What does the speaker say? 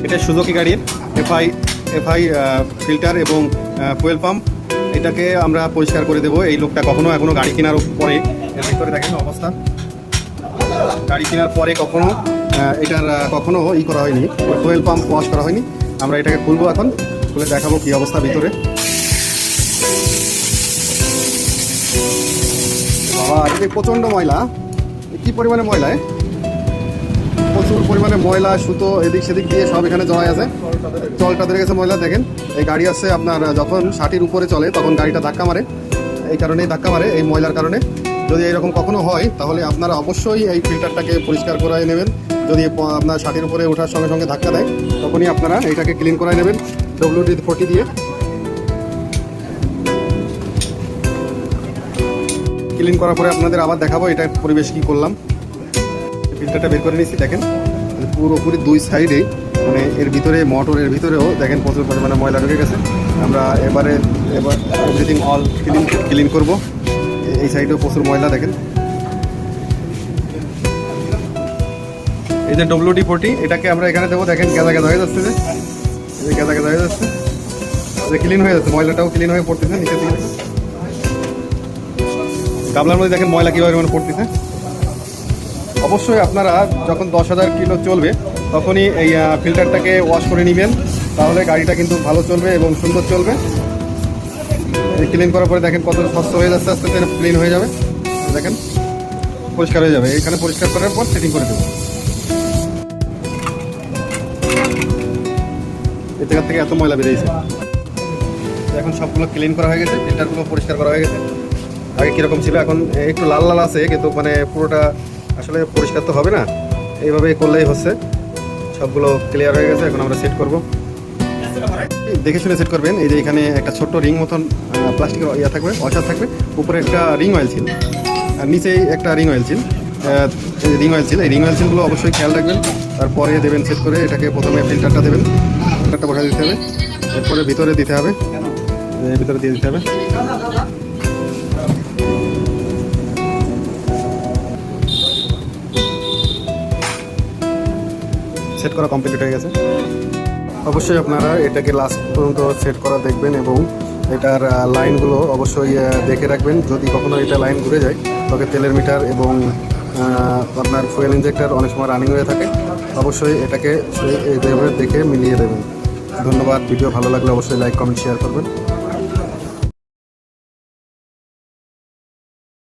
এটা সুজুকি গাড়ির FI filter এবং ফুয়েল পাম্প। এটাকে আমরা পরিষ্কার করে দেবো। এই লোকটা এখনো গাড়ি কেনার পরে এর ভিতরে দেখেন অবস্থা, গাড়ি কেনার পরে এটার কখনো করা হয়নি, ফুয়েল পাম্প ওয়াশ করা হয়নি। আমরা এটাকে খুলবো, এখন খুলে দেখাবো কী অবস্থা ভিতরে। বাবা, এটা প্রচণ্ড ময়লা, কী পরিমাণে ময়লা, প্রচুর পরিমাণে ময়লা, সুতো এদিক সেদিক দিয়ে সব এখানে জড়াই আছে। জলটা ধরে গেছে ময়লা। দেখেন এই গাড়ি আছে আপনার যখন 60-এর উপরে চলে তখন গাড়িটা ধাক্কা মারে, এই কারণেই ধাক্কা মারে, এই ময়লার কারণে। যদি এরকম কখনো হয় তাহলে আপনারা অবশ্যই এই ফিল্টারটাকে পরিষ্কার করাই নেবেন। যদি আপনার 60-এর উপরে ওঠার সঙ্গে সঙ্গে ধাক্কা দেয় তখনই আপনারা এইটাকে ক্লিন করাই নেবেন WD-40 দিয়ে। ক্লিন করার পরে আপনাদের আবার দেখাবো এটা পরিবেশ কী করলাম। ফিল্টারটা বের করে নিচ্ছি, দেখেন পুরোপুরি দুই সাইডেই, মানে এর ভিতরে মোটরের ভিতরেও দেখেন প্রচুর পরিমাণে ময়লা ঢুকে গেছে। আমরা এবার এভরিথিং অল ক্লিন করব। এই সাইডেও প্রচুর ময়লা দেখেন। এই যে WD-40 এটাকে আমরা এখানে দেবো। দেখেন গেঁদা হয়ে যাচ্ছে, যে গেঁদা হয়ে যাচ্ছে, ক্লিন হয়ে যাচ্ছে, ময়লাটাও ক্লিন হয়ে পড়তেছে নিচে দিকে। গামলার মধ্যে দেখেন ময়লা কীভাবে পড়তেছে। অবশ্যই আপনারা যখন 10,000 কিলো চলবে তখনই এই ফিল্টারটাকে ওয়াশ করে নেবেন, তাহলে গাড়িটা কিন্তু ভালো চলবে এবং সুন্দর চলবে। ক্লিন করার পরে দেখেন কত স্বচ্ছ হয়ে যাচ্ছে, আস্তে আস্তে ক্লিন হয়ে যাবে। দেখেন পরিষ্কার হয়ে যাবে। এখানে পরিষ্কার করার পর সেটিং করে দেবো। এর জায়গা থেকে এত ময়লা বেরিয়েছে। এখন সবগুলো ক্লিন করা হয়ে গেছে, ফিল্টারগুলো পরিষ্কার করা হয়ে গেছে। আগে কীরকম ছিল, এখন একটু লাল লাল আছে, কিন্তু মানে পুরোটা আসলে পরিষ্কার তো হবে না, এইভাবে করলেই হচ্ছে। সবগুলো ক্লিয়ার হয়ে গেছে, এখন আমরা সেট করব। দেখে শুনে সেট করবেন। এই যে এখানে একটা ছোট্ট রিং মতন প্লাস্টিকের থাকবে, ওয়াশার থাকবে, উপরে একটা রিং অয়েল ছিল, আর নিচেই একটা রিং অয়েল ছিল। এই রিং অয়েল সিলগুলো অবশ্যই খেয়াল রাখবেন। তারপরে দেবেন সেট করে। এটাকে প্রথমে ফিল্টারটা দেবেন, ফিল্টারটা বসাই দিতে হবে, এরপরে ভিতরে দিতে হবে, ভিতরে দিয়ে দিতে হবে। সেট করা কমপ্লিট হয়ে গেছে। অবশ্যই আপনারা এটাকে লাস্ট পর্যন্ত সেট করা দেখবেন এবং এটার লাইনগুলো অবশ্যই দেখে রাখবেন। যদি কখনো এটা লাইন ঘুরে যায় তবে তেলের মিটার এবং আপনার ফুয়েল ইঞ্জেক্টর অনেক সময় রানিং হয়ে থাকে। অবশ্যই এটাকে এইভাবে দেখে মিলিয়ে দেবেন। ধন্যবাদ। ভিডিও ভালো লাগলে অবশ্যই লাইক, কমেন্ট, শেয়ার করবেন।